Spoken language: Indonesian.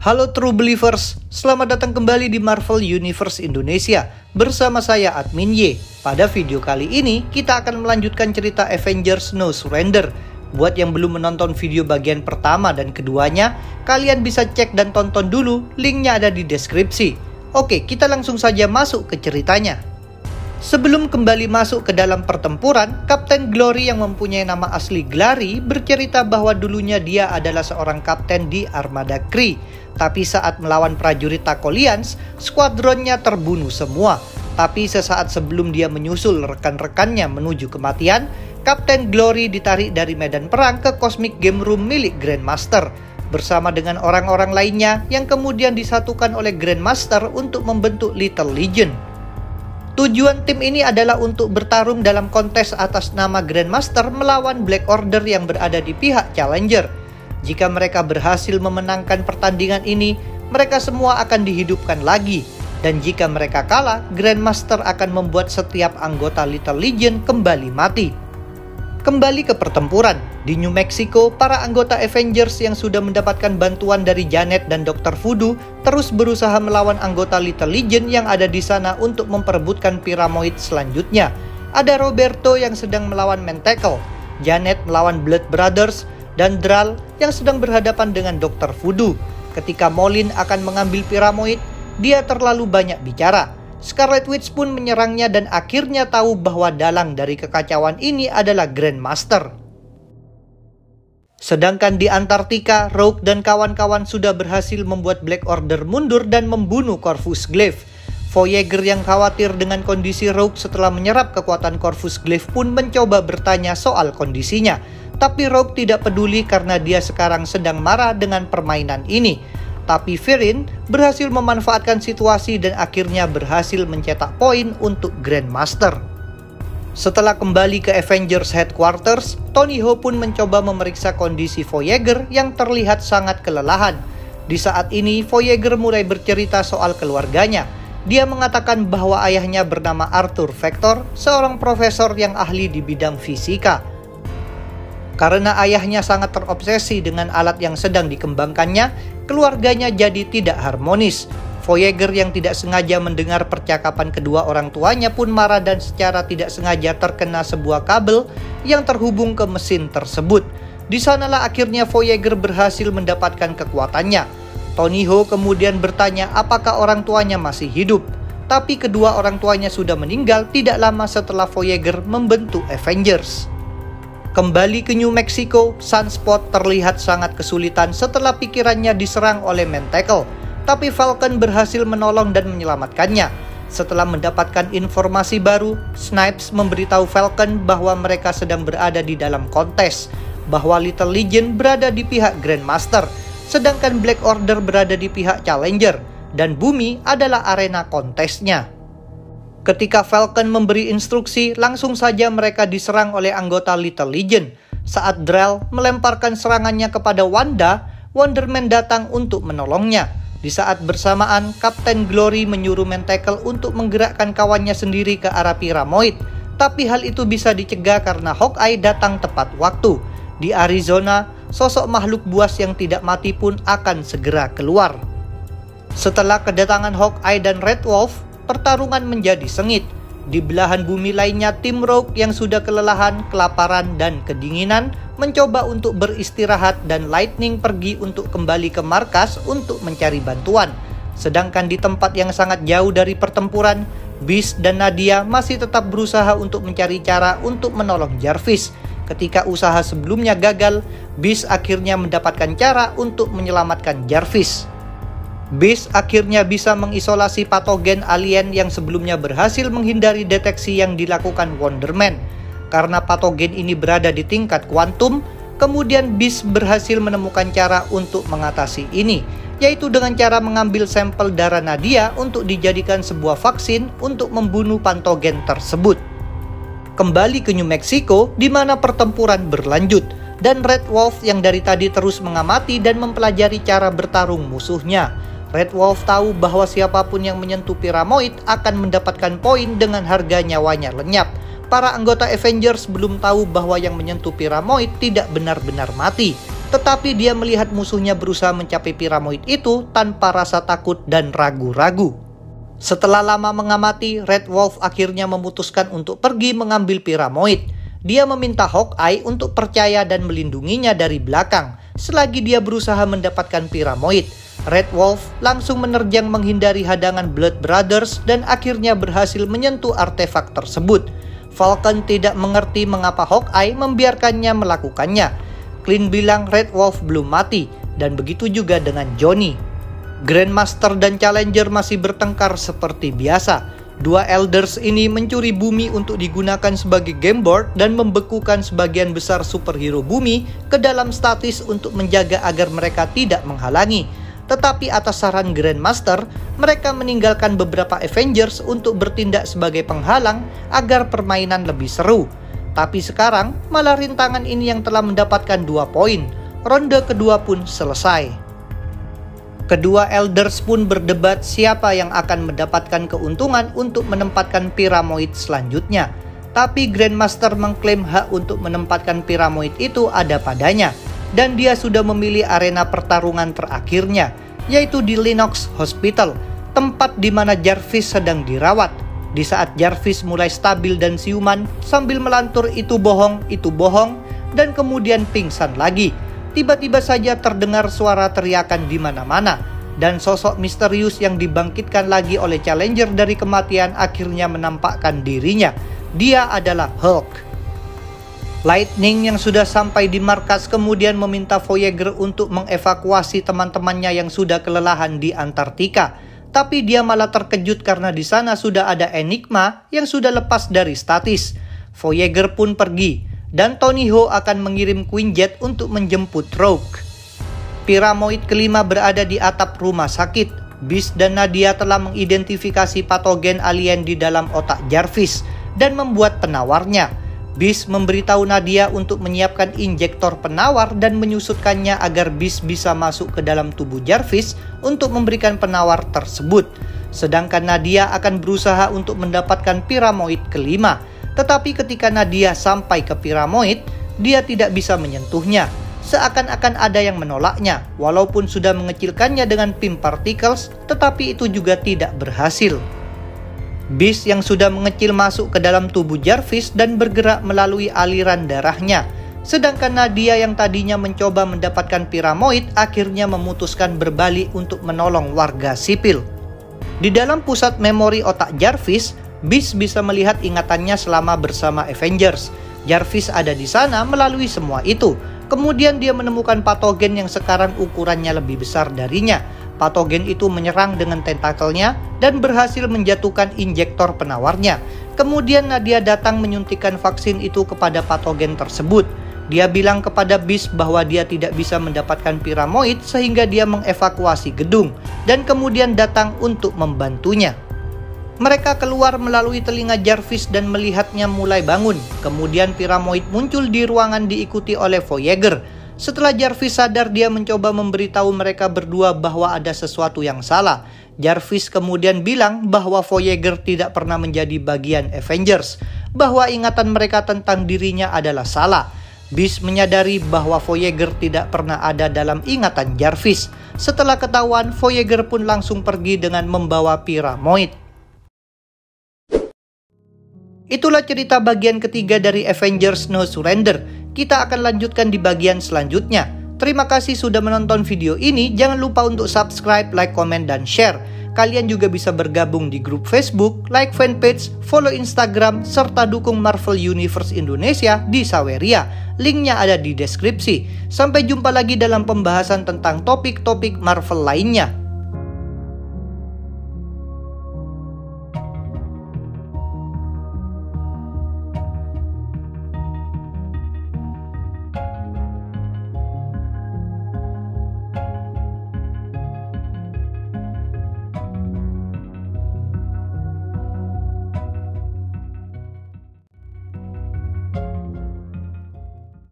Halo True Believers, selamat datang kembali di Marvel Universe Indonesia bersama saya Admin Y. Pada video kali ini kita akan melanjutkan cerita Avengers No Surrender. Buat yang belum menonton video bagian pertama dan keduanya, kalian bisa cek dan tonton dulu, linknya ada di deskripsi. Oke, kita langsung saja masuk ke ceritanya. Sebelum kembali masuk ke dalam pertempuran, Kapten Glory yang mempunyai nama asli Glary bercerita bahwa dulunya dia adalah seorang kapten di armada Kree. Tapi saat melawan prajurit Takolians, skuadronnya terbunuh semua. Tapi sesaat sebelum dia menyusul rekan-rekannya menuju kematian, Kapten Glory ditarik dari medan perang ke Cosmic Game Room milik Grandmaster bersama dengan orang-orang lainnya yang kemudian disatukan oleh Grandmaster untuk membentuk Little Legion. Tujuan tim ini adalah untuk bertarung dalam kontes atas nama Grandmaster melawan Black Order yang berada di pihak Challenger. Jika mereka berhasil memenangkan pertandingan ini, mereka semua akan dihidupkan lagi. Dan jika mereka kalah, Grandmaster akan membuat setiap anggota Little Legion kembali mati. Kembali ke pertempuran, di New Mexico, para anggota Avengers yang sudah mendapatkan bantuan dari Janet dan Dr. Voodoo terus berusaha melawan anggota Little Legion yang ada di sana untuk memperebutkan Piramoid selanjutnya. Ada Roberto yang sedang melawan Mentacle, Janet melawan Blood Brothers, dan Dral yang sedang berhadapan dengan Dr. Voodoo. Ketika Molin akan mengambil Piramoid, dia terlalu banyak bicara. Scarlet Witch pun menyerangnya dan akhirnya tahu bahwa dalang dari kekacauan ini adalah Grandmaster. Sedangkan di Antartika, Rogue dan kawan-kawan sudah berhasil membuat Black Order mundur dan membunuh Corvus Glaive. Voyager yang khawatir dengan kondisi Rogue setelah menyerap kekuatan Corvus Glaive pun mencoba bertanya soal kondisinya. Tapi Rogue tidak peduli karena dia sekarang sedang marah dengan permainan ini. Tapi Virin berhasil memanfaatkan situasi dan akhirnya berhasil mencetak poin untuk Grandmaster. Setelah kembali ke Avengers Headquarters, Tony Ho pun mencoba memeriksa kondisi Voyager yang terlihat sangat kelelahan. Di saat ini, Voyager mulai bercerita soal keluarganya. Dia mengatakan bahwa ayahnya bernama Arthur Vector, seorang profesor yang ahli di bidang fisika. Karena ayahnya sangat terobsesi dengan alat yang sedang dikembangkannya, keluarganya jadi tidak harmonis. Voyager yang tidak sengaja mendengar percakapan kedua orang tuanya pun marah dan secara tidak sengaja terkena sebuah kabel yang terhubung ke mesin tersebut. Di sanalah akhirnya Voyager berhasil mendapatkan kekuatannya. Tony Ho kemudian bertanya apakah orang tuanya masih hidup. Tapi kedua orang tuanya sudah meninggal tidak lama setelah Voyager membentuk Avengers. Kembali ke New Mexico, Sunspot terlihat sangat kesulitan setelah pikirannya diserang oleh Mentacle. Tapi Falcon berhasil menolong dan menyelamatkannya. Setelah mendapatkan informasi baru, Snipes memberitahu Falcon bahwa mereka sedang berada di dalam kontes, bahwa Little Legion berada di pihak Grandmaster, sedangkan Black Order berada di pihak Challenger, dan bumi adalah arena kontesnya. Ketika Falcon memberi instruksi, langsung saja mereka diserang oleh anggota Little Legion. Saat Drell melemparkan serangannya kepada Wanda, Wonder Man datang untuk menolongnya. Di saat bersamaan, Kapten Glory menyuruh Mentacle untuk menggerakkan kawannya sendiri ke arah Piramoid. Tapi hal itu bisa dicegah karena Hawkeye datang tepat waktu. Di Arizona, sosok makhluk buas yang tidak mati pun akan segera keluar. Setelah kedatangan Hawkeye dan Red Wolf, pertarungan menjadi sengit. Di belahan bumi lainnya, tim Rogue yang sudah kelelahan, kelaparan, dan kedinginan mencoba untuk beristirahat dan Lightning pergi untuk kembali ke markas untuk mencari bantuan. Sedangkan di tempat yang sangat jauh dari pertempuran, Beast dan Nadia masih tetap berusaha untuk mencari cara untuk menolong Jarvis. Ketika usaha sebelumnya gagal, Beast akhirnya mendapatkan cara untuk menyelamatkan Jarvis. Beast akhirnya bisa mengisolasi patogen alien yang sebelumnya berhasil menghindari deteksi yang dilakukan Wonder Man. Karena patogen ini berada di tingkat kuantum, kemudian Beast berhasil menemukan cara untuk mengatasi ini, yaitu dengan cara mengambil sampel darah Nadia untuk dijadikan sebuah vaksin untuk membunuh patogen tersebut. Kembali ke New Mexico, di mana pertempuran berlanjut, dan Red Wolf yang dari tadi terus mengamati dan mempelajari cara bertarung musuhnya. Red Wolf tahu bahwa siapapun yang menyentuh Piramoid akan mendapatkan poin dengan harga nyawanya lenyap. Para anggota Avengers belum tahu bahwa yang menyentuh Piramoid tidak benar-benar mati. tetapi dia melihat musuhnya berusaha mencapai Piramoid itu tanpa rasa takut dan ragu-ragu. Setelah lama mengamati, Red Wolf akhirnya memutuskan untuk pergi mengambil Piramoid. Dia meminta Hawkeye untuk percaya dan melindunginya dari belakang selagi dia berusaha mendapatkan Piramoid. Red Wolf langsung menerjang menghindari hadangan Blood Brothers dan akhirnya berhasil menyentuh artefak tersebut. Falcon tidak mengerti mengapa Hawkeye membiarkannya melakukannya. Clint bilang Red Wolf belum mati, dan begitu juga dengan Johnny. Grandmaster dan Challenger masih bertengkar seperti biasa. Dua Elders ini mencuri bumi untuk digunakan sebagai game board dan membekukan sebagian besar superhero bumi ke dalam statis untuk menjaga agar mereka tidak menghalangi. Tetapi atas saran Grandmaster, mereka meninggalkan beberapa Avengers untuk bertindak sebagai penghalang agar permainan lebih seru. Tapi sekarang malah rintangan ini yang telah mendapatkan 2 poin. Ronde kedua pun selesai. Kedua Elders pun berdebat siapa yang akan mendapatkan keuntungan untuk menempatkan Piramoid selanjutnya. Tapi Grandmaster mengklaim hak untuk menempatkan Piramoid itu ada padanya. Dan dia sudah memilih arena pertarungan terakhirnya, yaitu di Lenox Hospital, tempat di mana Jarvis sedang dirawat. Di saat Jarvis mulai stabil dan siuman sambil melantur itu bohong, dan kemudian pingsan lagi. Tiba-tiba saja terdengar suara teriakan di mana-mana, dan sosok misterius yang dibangkitkan lagi oleh Challenger dari kematian akhirnya menampakkan dirinya. Dia adalah Hulk. Lightning yang sudah sampai di markas kemudian meminta Voyager untuk mengevakuasi teman-temannya yang sudah kelelahan di Antartika. Tapi dia malah terkejut karena di sana sudah ada Enigma yang sudah lepas dari statis. Voyager pun pergi, dan Tony Ho akan mengirim Quinjet untuk menjemput Rogue. Piramoid kelima berada di atap rumah sakit. Beast dan Nadia telah mengidentifikasi patogen alien di dalam otak Jarvis dan membuat penawarnya. Beast memberitahu Nadia untuk menyiapkan injektor penawar dan menyusutkannya agar Beast bisa masuk ke dalam tubuh Jarvis untuk memberikan penawar tersebut. Sedangkan Nadia akan berusaha untuk mendapatkan Piramoid kelima. Tetapi ketika Nadia sampai ke Piramoid, dia tidak bisa menyentuhnya. Seakan-akan ada yang menolaknya, walaupun sudah mengecilkannya dengan Pym Particles, tetapi itu juga tidak berhasil. Beast yang sudah mengecil masuk ke dalam tubuh Jarvis dan bergerak melalui aliran darahnya. Sedangkan Nadia yang tadinya mencoba mendapatkan Piramoid akhirnya memutuskan berbalik untuk menolong warga sipil. Di dalam pusat memori otak Jarvis, Beast bisa melihat ingatannya selama bersama Avengers. Jarvis ada di sana melalui semua itu. Kemudian dia menemukan patogen yang sekarang ukurannya lebih besar darinya. Patogen itu menyerang dengan tentakelnya dan berhasil menjatuhkan injektor penawarnya. Kemudian Nadia datang menyuntikkan vaksin itu kepada patogen tersebut. Dia bilang kepada Beast bahwa dia tidak bisa mendapatkan Piramoid sehingga dia mengevakuasi gedung dan kemudian datang untuk membantunya. Mereka keluar melalui telinga Jarvis dan melihatnya mulai bangun. Kemudian Piramoid muncul di ruangan diikuti oleh Voyager. Setelah Jarvis sadar, dia mencoba memberitahu mereka berdua bahwa ada sesuatu yang salah. Jarvis kemudian bilang bahwa Voyager tidak pernah menjadi bagian Avengers, bahwa ingatan mereka tentang dirinya adalah salah. Beast menyadari bahwa Voyager tidak pernah ada dalam ingatan Jarvis. Setelah ketahuan, Voyager pun langsung pergi dengan membawa Piramoid. Itulah cerita bagian ketiga dari Avengers No Surrender. Kita akan lanjutkan di bagian selanjutnya. Terima kasih sudah menonton video ini. Jangan lupa untuk subscribe, like, komen, dan share. Kalian juga bisa bergabung di grup Facebook, like fanpage, follow Instagram, serta dukung Marvel Universe Indonesia di Saweria. Linknya ada di deskripsi. Sampai jumpa lagi dalam pembahasan tentang topik-topik Marvel lainnya.